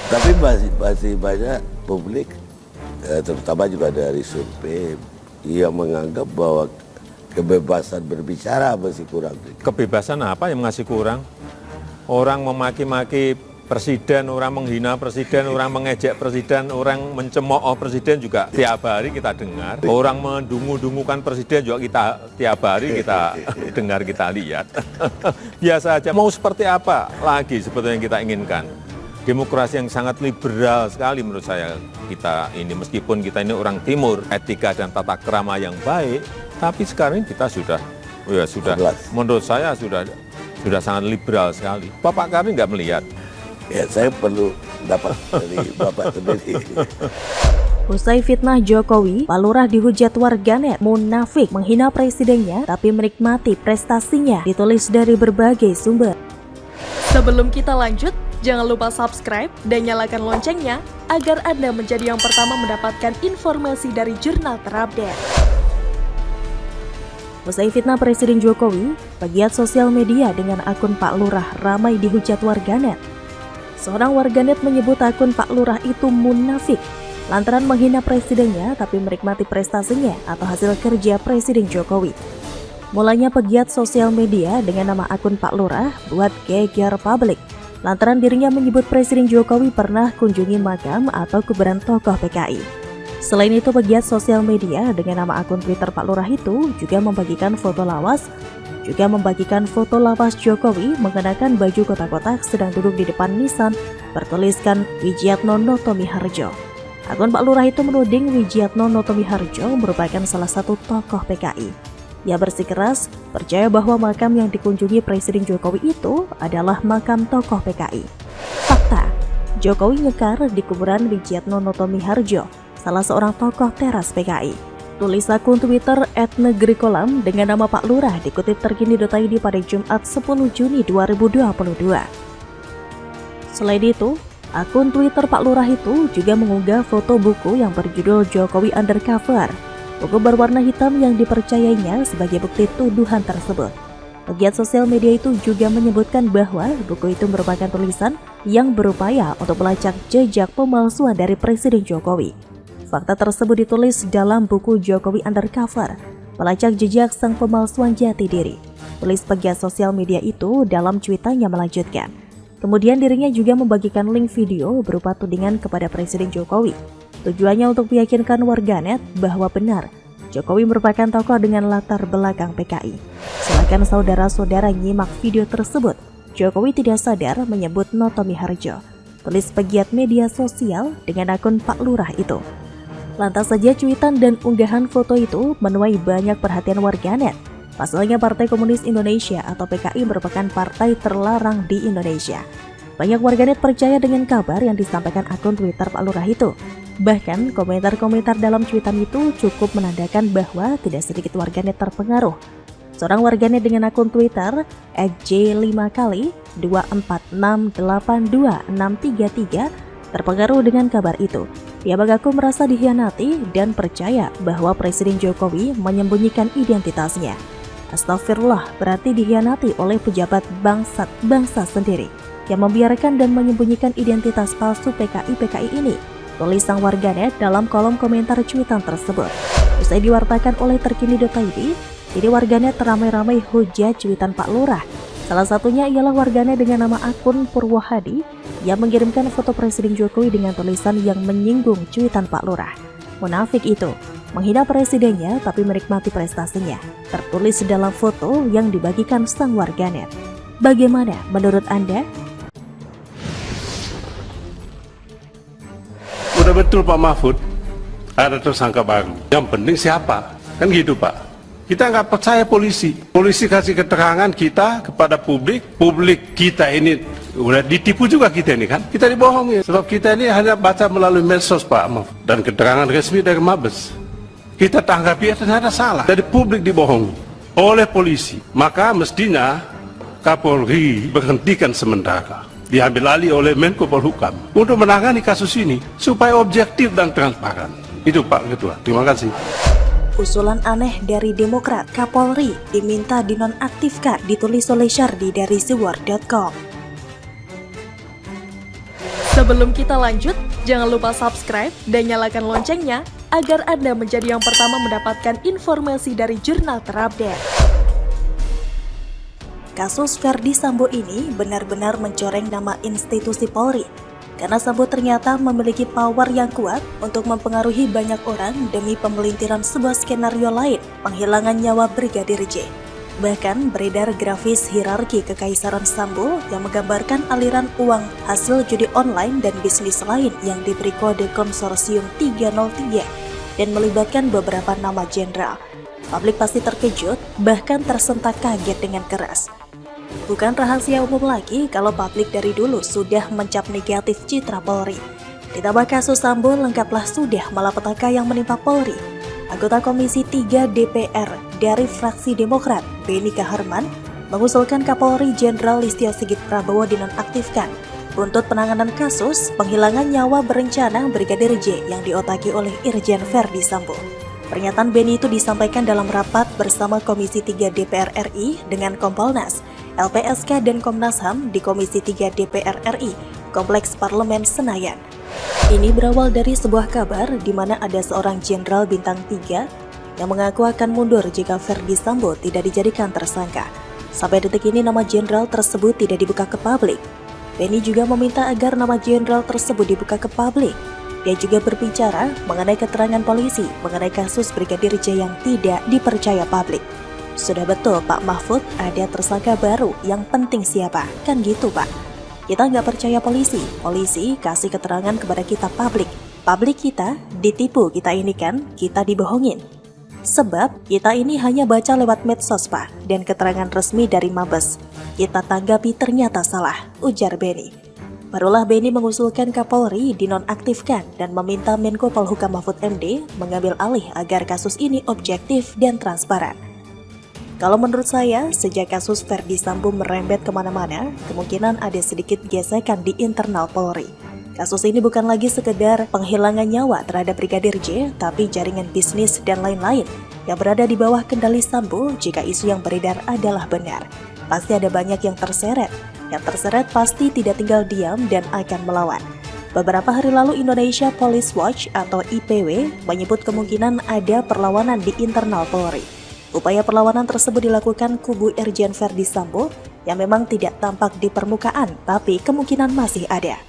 Tapi masih banyak publik, terutama juga dari survei, yang menganggap bahwa kebebasan berbicara masih kurang. Kebebasan apa yang masih kurang? Orang memaki-maki presiden, orang menghina presiden, orang mengejek presiden, orang mencemooh presiden juga tiap hari kita dengar. Orang mendungu-dungukan presiden juga kita tiap hari kita dengar, kita lihat. Biasa aja. Mau seperti apa lagi sebetulnya yang kita inginkan? Demokrasi yang sangat liberal sekali menurut saya kita ini, meskipun kita ini orang timur, etika dan tata krama yang baik, tapi sekarang kita sudah menurut saya sudah sangat liberal sekali. Bapak Karni nggak melihat? Ya, saya perlu dapat dari Bapak sendiri. Usai fitnah Jokowi, Pak Lurah dihujat warganet munafik menghina presidennya tapi menikmati prestasinya, ditulis dari berbagai sumber. Sebelum kita lanjut, jangan lupa subscribe dan nyalakan loncengnya agar Anda menjadi yang pertama mendapatkan informasi dari jurnal terupdate. Usai fitnah Presiden Jokowi, pegiat sosial media dengan akun Pak Lurah ramai dihujat warganet. Seorang warganet menyebut akun Pak Lurah itu munafik lantaran menghina presidennya tapi menikmati prestasinya atau hasil kerja Presiden Jokowi. Mulanya pegiat sosial media dengan nama akun Pak Lurah buat geger publik lantaran dirinya menyebut Presiden Jokowi pernah kunjungi makam atau kuburan tokoh PKI. Selain itu, pegiat sosial media dengan nama akun Twitter Pak Lurah itu juga membagikan foto lawas Jokowi mengenakan baju kotak-kotak sedang duduk di depan Nissan bertuliskan Wijiatno Notomiharjo. Akun Pak Lurah itu menuding Wijiatno Notomiharjo merupakan salah satu tokoh PKI. Ia bersikeras percaya bahwa makam yang dikunjungi Presiden Jokowi itu adalah makam tokoh PKI. Fakta, Jokowi ngekar di kuburan Wijiatno Notomiharjo, salah seorang tokoh teras PKI. Tulis akun Twitter @negrikolam dengan nama Pak Lurah dikutip terkini.id pada Jumat 10 Juni 2022. Selain itu, akun Twitter Pak Lurah itu juga mengunggah foto buku yang berjudul Jokowi Undercover. Buku berwarna hitam yang dipercayainya sebagai bukti tuduhan tersebut. Pegiat sosial media itu juga menyebutkan bahwa buku itu merupakan tulisan yang berupaya untuk melacak jejak pemalsuan dari Presiden Jokowi. Fakta tersebut ditulis dalam buku Jokowi Undercover, melacak jejak sang pemalsuan jati diri. Tulis pegiat sosial media itu dalam cuitannya melanjutkan. Kemudian dirinya juga membagikan link video berupa tudingan kepada Presiden Jokowi. Tujuannya untuk meyakinkan warganet bahwa benar Jokowi merupakan tokoh dengan latar belakang PKI. Silakan saudara-saudara nyimak video tersebut. Jokowi tidak sadar menyebut Notomiharjo, tulis pegiat media sosial dengan akun Pak Lurah itu. Lantas saja cuitan dan unggahan foto itu menuai banyak perhatian warganet. Pasalnya Partai Komunis Indonesia atau PKI merupakan partai terlarang di Indonesia. Banyak warganet percaya dengan kabar yang disampaikan akun Twitter Pak Lurah itu. Bahkan komentar-komentar dalam cuitan itu cukup menandakan bahwa tidak sedikit warganet terpengaruh. Seorang warganet dengan akun Twitter @j5kali24682633 terpengaruh dengan kabar itu. Ia mengaku merasa dikhianati dan percaya bahwa Presiden Jokowi menyembunyikan identitasnya. Astagfirullah, berarti dikhianati oleh pejabat bangsa sendiri yang membiarkan dan menyembunyikan identitas palsu PKI ini, tulis sang warganet dalam kolom komentar cuitan tersebut. Usai diwartakan oleh terkini.id, jadi warganet ramai-ramai hujat cuitan Pak Lurah. Salah satunya ialah warganet dengan nama akun Purwohadi yang mengirimkan foto Presiden Jokowi dengan tulisan yang menyinggung cuitan Pak Lurah. Munafik itu menghina presidennya tapi menikmati prestasinya, tertulis dalam foto yang dibagikan sang warganet. Bagaimana menurut Anda? Udah betul Pak Mahfud, ada tersangka baru. Yang penting siapa? Kan gitu Pak. Kita nggak percaya polisi. Polisi kasih keterangan kita kepada publik. Publik kita ini udah ditipu juga kita ini kan. Kita dibohongi. Sebab kita ini hanya baca melalui medsos Pak Mahfud. Dan keterangan resmi dari Mabes. Kita tanggapi ternyata salah. Jadi publik dibohongi oleh polisi. Maka mestinya Kapolri berhentikan sementara. Diambil alih oleh Menko Polhukam. Untuk menangani kasus ini. Supaya objektif dan transparan. Itu Pak Ketua. Terima kasih. Usulan aneh dari Demokrat, Kapolri diminta dinonaktifkan, ditulis oleh Syardi dari Sewar.com. Sebelum kita lanjut, jangan lupa subscribe dan nyalakan loncengnya agar Anda menjadi yang pertama mendapatkan informasi dari jurnal terupdate. Kasus Ferdy Sambo ini benar-benar mencoreng nama institusi Polri, karena Sambo ternyata memiliki power yang kuat untuk mempengaruhi banyak orang demi pemelintiran sebuah skenario lain, penghilangan nyawa Brigadir J. Bahkan beredar grafis hierarki kekaisaran Sambo yang menggambarkan aliran uang hasil judi online dan bisnis lain yang diberi kode konsorsium 303 dan melibatkan beberapa nama jenderal. Publik pasti terkejut, bahkan tersentak kaget dengan keras. Bukan rahasia umum lagi kalau publik dari dulu sudah mencap negatif citra Polri. Ditambah kasus Sambo lengkaplah sudah malapetaka yang menimpa Polri. Anggota Komisi 3 DPR dari fraksi Demokrat, Beni Kaharman, mengusulkan Kapolri Jenderal Listio Sigit Prabowo dinonaktifkan untuk penanganan kasus penghilangan nyawa berencana Brigadir J yang diotaki oleh Irjen Ferdy Sambo. Pernyataan Beni itu disampaikan dalam rapat bersama Komisi 3 DPR RI dengan Kompolnas, LPSK dan Komnas HAM di Komisi 3 DPR RI, Kompleks Parlemen Senayan. Ini berawal dari sebuah kabar di mana ada seorang jenderal bintang 3 yang mengaku akan mundur jika Ferdy Sambo tidak dijadikan tersangka. Sampai detik ini nama jenderal tersebut tidak dibuka ke publik. Beni juga meminta agar nama jenderal tersebut dibuka ke publik. Dia juga berbicara mengenai keterangan polisi mengenai kasus Brigadir J yang tidak dipercaya publik. Sudah betul Pak Mahfud ada tersangka baru, yang penting siapa? Kan gitu Pak. Kita nggak percaya polisi kasih keterangan kepada kita publik kita ditipu, kita ini kan, kita dibohongin. Sebab kita ini hanya baca lewat medsos Pak, dan keterangan resmi dari Mabes. Kita tanggapi ternyata salah, ujar Beni. Barulah Beni mengusulkan Kapolri dinonaktifkan dan meminta Menko Polhukam Mahfud MD mengambil alih agar kasus ini objektif dan transparan. Kalau menurut saya, sejak kasus Ferdy Sambo merembet kemana-mana, kemungkinan ada sedikit gesekan di internal Polri. Kasus ini bukan lagi sekedar penghilangan nyawa terhadap Brigadir J, tapi jaringan bisnis dan lain-lain yang berada di bawah kendali Sambo jika isu yang beredar adalah benar. Pasti ada banyak yang terseret. Yang terseret pasti tidak tinggal diam dan akan melawan. Beberapa hari lalu Indonesia Police Watch atau IPW menyebut kemungkinan ada perlawanan di internal Polri. Upaya perlawanan tersebut dilakukan kubu Irjen Ferdy Sambo yang memang tidak tampak di permukaan, tapi kemungkinan masih ada.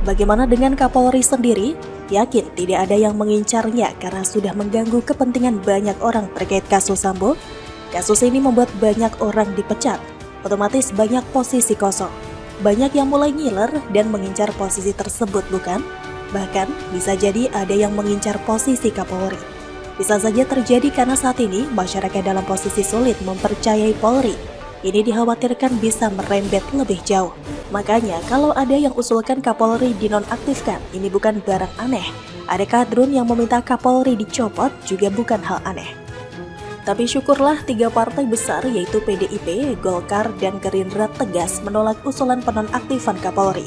Bagaimana dengan Kapolri sendiri? Yakin tidak ada yang mengincarnya karena sudah mengganggu kepentingan banyak orang terkait kasus Sambo? Kasus ini membuat banyak orang dipecat, otomatis banyak posisi kosong. Banyak yang mulai ngiler dan mengincar posisi tersebut, bukan? Bahkan bisa jadi ada yang mengincar posisi Kapolri. Bisa saja terjadi karena saat ini masyarakat dalam posisi sulit mempercayai Polri. Ini dikhawatirkan bisa merembet lebih jauh. Makanya kalau ada yang usulkan Kapolri dinonaktifkan, ini bukan barang aneh. Ada kadrun yang meminta Kapolri dicopot juga bukan hal aneh. Tapi syukurlah 3 partai besar yaitu PDIP, Golkar, dan Gerindra tegas menolak usulan penonaktifan Kapolri.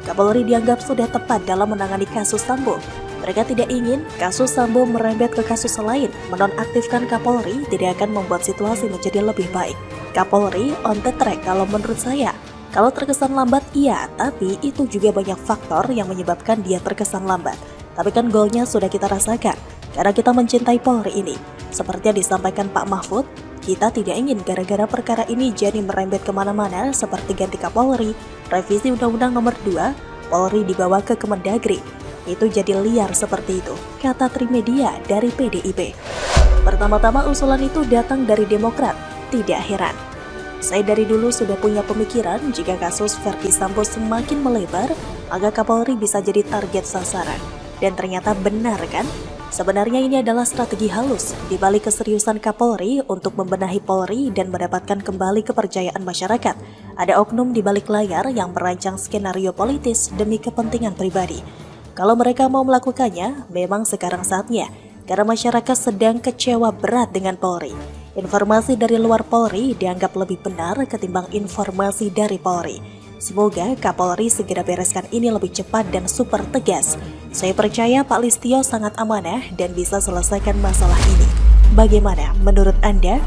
Kapolri dianggap sudah tepat dalam menangani kasus Sambo. Mereka tidak ingin kasus Sambo merembet ke kasus lain. Menonaktifkan Kapolri tidak akan membuat situasi menjadi lebih baik. Kapolri on the track kalau menurut saya. Kalau terkesan lambat iya, tapi itu juga banyak faktor yang menyebabkan dia terkesan lambat. Tapi kan goalnya sudah kita rasakan, karena kita mencintai Polri ini. Seperti yang disampaikan Pak Mahfud, kita tidak ingin gara-gara perkara ini jadi merembet kemana-mana seperti ganti Kapolri, revisi Undang-Undang Nomor 2, Polri dibawa ke Kemendagri. Itu jadi liar seperti itu, kata Trimedia dari PDIP. Pertama-tama usulan itu datang dari Demokrat, tidak heran. Saya dari dulu sudah punya pemikiran jika kasus Ferdy Sambo semakin melebar, maka Kapolri bisa jadi target sasaran. Dan ternyata benar kan? Sebenarnya ini adalah strategi halus di balik keseriusan Kapolri untuk membenahi Polri dan mendapatkan kembali kepercayaan masyarakat. Ada oknum di balik layar yang merancang skenario politis demi kepentingan pribadi. Kalau mereka mau melakukannya, memang sekarang saatnya, karena masyarakat sedang kecewa berat dengan Polri. Informasi dari luar Polri dianggap lebih benar ketimbang informasi dari Polri. Semoga Kapolri segera bereskan ini lebih cepat dan super tegas. Saya percaya Pak Listio sangat amanah dan bisa selesaikan masalah ini. Bagaimana menurut Anda?